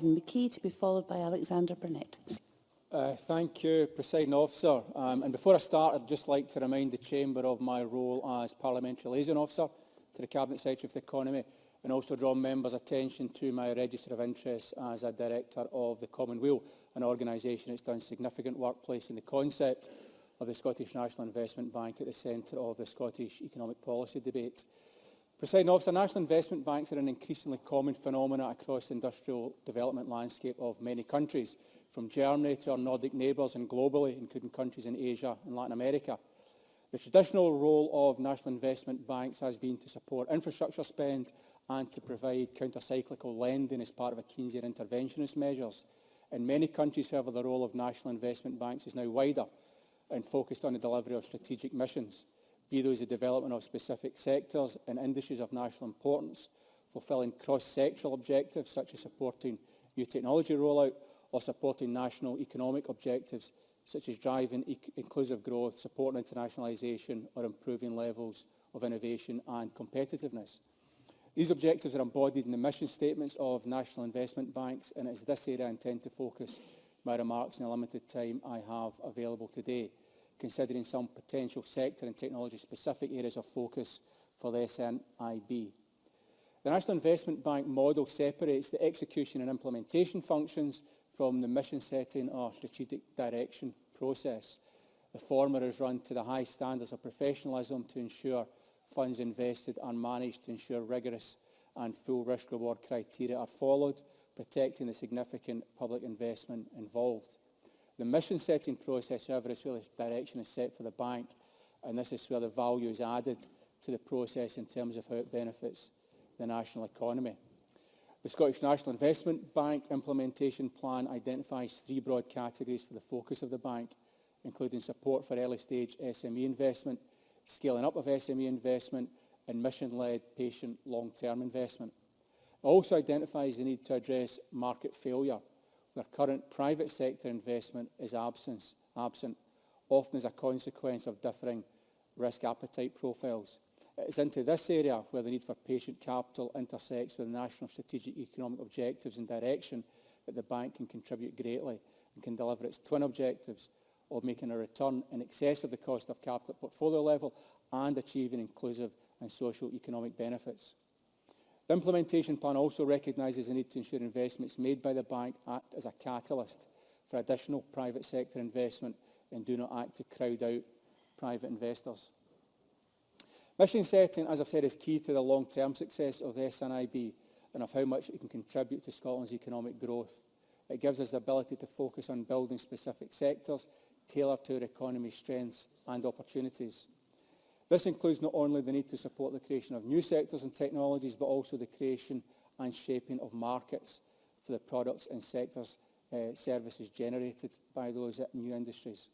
McKee, to be followed by Alexander Burnett. Thank you, Presiding Officer. And before I start, I'd just like to remind the Chamber of my role as Parliamentary Liaison Officer to the Cabinet Secretary for the Economy, and also draw members' attention to my register of interests as a Director of the Commonweal, an organisation that's done significant work placing the concept of the Scottish National Investment Bank at the centre of the Scottish economic policy debate. Presiding Officer, national investment banks are an increasingly common phenomenon across the industrial development landscape of many countries, from Germany to our Nordic neighbours and globally, including countries in Asia and Latin America. The traditional role of national investment banks has been to support infrastructure spend and to provide counter-cyclical lending as part of a Keynesian interventionist measures. In many countries, however, the role of national investment banks is now wider and focused on the delivery of strategic missions, be those the development of specific sectors and industries of national importance, fulfilling cross-sectoral objectives such as supporting new technology rollout or supporting national economic objectives such as driving inclusive growth, supporting internationalisation or improving levels of innovation and competitiveness. These objectives are embodied in the mission statements of national investment banks, and it's this area I intend to focus my remarks in the limited time I have available today, considering some potential sector and technology-specific areas of focus for the SNIB. The National Investment Bank model separates the execution and implementation functions from the mission-setting or strategic direction process. The former is run to the high standards of professionalism to ensure funds invested are managed to ensure rigorous and full risk-reward criteria are followed, protecting the significant public investment involved. The mission-setting process, however, is where the direction is set for the bank, and this is where the value is added to the process in terms of how it benefits the national economy. The Scottish National Investment Bank Implementation Plan identifies three broad categories for the focus of the bank, including support for early-stage SME investment, scaling up of SME investment, and mission-led patient long-term investment. It also identifies the need to address market failure, where current private sector investment is absent, often as a consequence of differing risk appetite profiles. It is into this area where the need for patient capital intersects with national strategic economic objectives and direction that the bank can contribute greatly and can deliver its twin objectives of making a return in excess of the cost of capital at portfolio level and achieving inclusive and social economic benefits. The implementation plan also recognises the need to ensure investments made by the bank act as a catalyst for additional private sector investment and do not act to crowd out private investors. Mission setting, as I've said, is key to the long-term success of the SNIB and of how much it can contribute to Scotland's economic growth. It gives us the ability to focus on building specific sectors tailored to our economy's strengths and opportunities. This includes not only the need to support the creation of new sectors and technologies, but also the creation and shaping of markets for the products and sectors services generated by those new industries.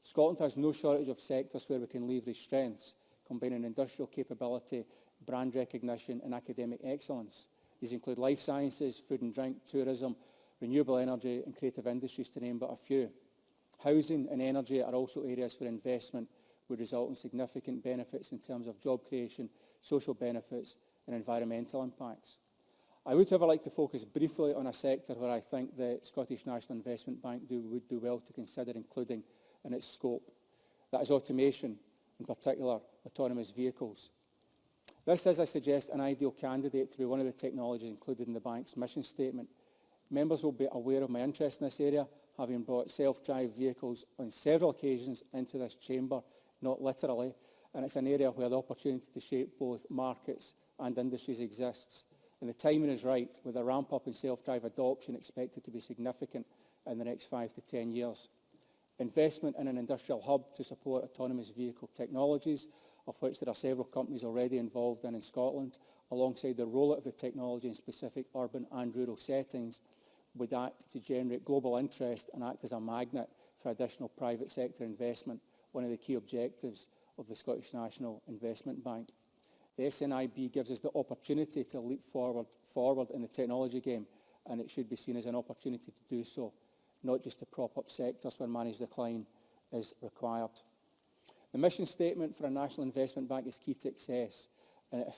Scotland has no shortage of sectors where we can leverage strengths, combining industrial capability, brand recognition and academic excellence. These include life sciences, food and drink, tourism, renewable energy and creative industries, to name but a few. Housing and energy are also areas where investment would result in significant benefits in terms of job creation, social benefits and environmental impacts. I would, however, like to focus briefly on a sector where I think the Scottish National Investment Bank would do well to consider including in its scope. That is automation, in particular autonomous vehicles. This is, I suggest, an ideal candidate to be one of the technologies included in the bank's mission statement. Members will be aware of my interest in this area, having brought self-drive vehicles on several occasions into this chamber, not literally, and it's an area where the opportunity to shape both markets and industries exists. And the timing is right, with a ramp-up in self-drive adoption expected to be significant in the next 5 to 10 years. Investment in an industrial hub to support autonomous vehicle technologies, of which there are several companies already involved in Scotland, alongside the rollout of the technology in specific urban and rural settings, would act to generate global interest and act as a magnet for additional private sector investment, one of the key objectives of the Scottish National Investment Bank. The SNIB gives us the opportunity to leap forward in the technology game, and it should be seen as an opportunity to do so, not just to prop up sectors where managed decline is required. The mission statement for a national investment bank is key to success, and it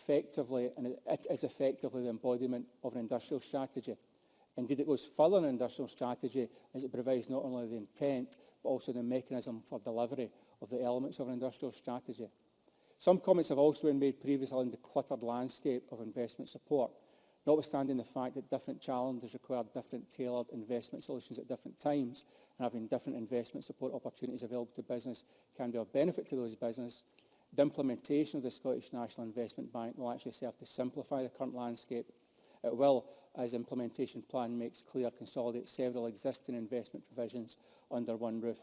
is effectively the embodiment of an industrial strategy. Indeed, it goes further in industrial strategy as it provides not only the intent, but also the mechanism for delivery of the elements of an industrial strategy. Some comments have also been made previously on the cluttered landscape of investment support, notwithstanding the fact that different challenges require different tailored investment solutions at different times, and having different investment support opportunities available to business can be of benefit to those businesses. The implementation of the Scottish National Investment Bank will actually serve to simplify the current landscape. It will, as the implementation plan makes clear, consolidate several existing investment provisions under one roof.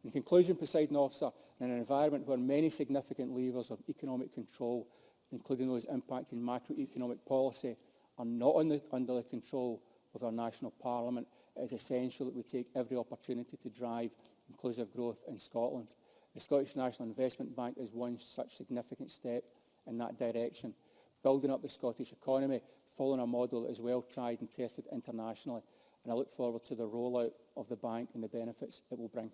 In conclusion, Presiding Officer, in an environment where many significant levers of economic control, including those impacting macroeconomic policy, are not under the control of our national parliament, it is essential that we take every opportunity to drive inclusive growth in Scotland. The Scottish National Investment Bank is one such significant step in that direction, building up the Scottish economy, following a model that is well tried and tested internationally, and I look forward to the rollout of the bank and the benefits it will bring.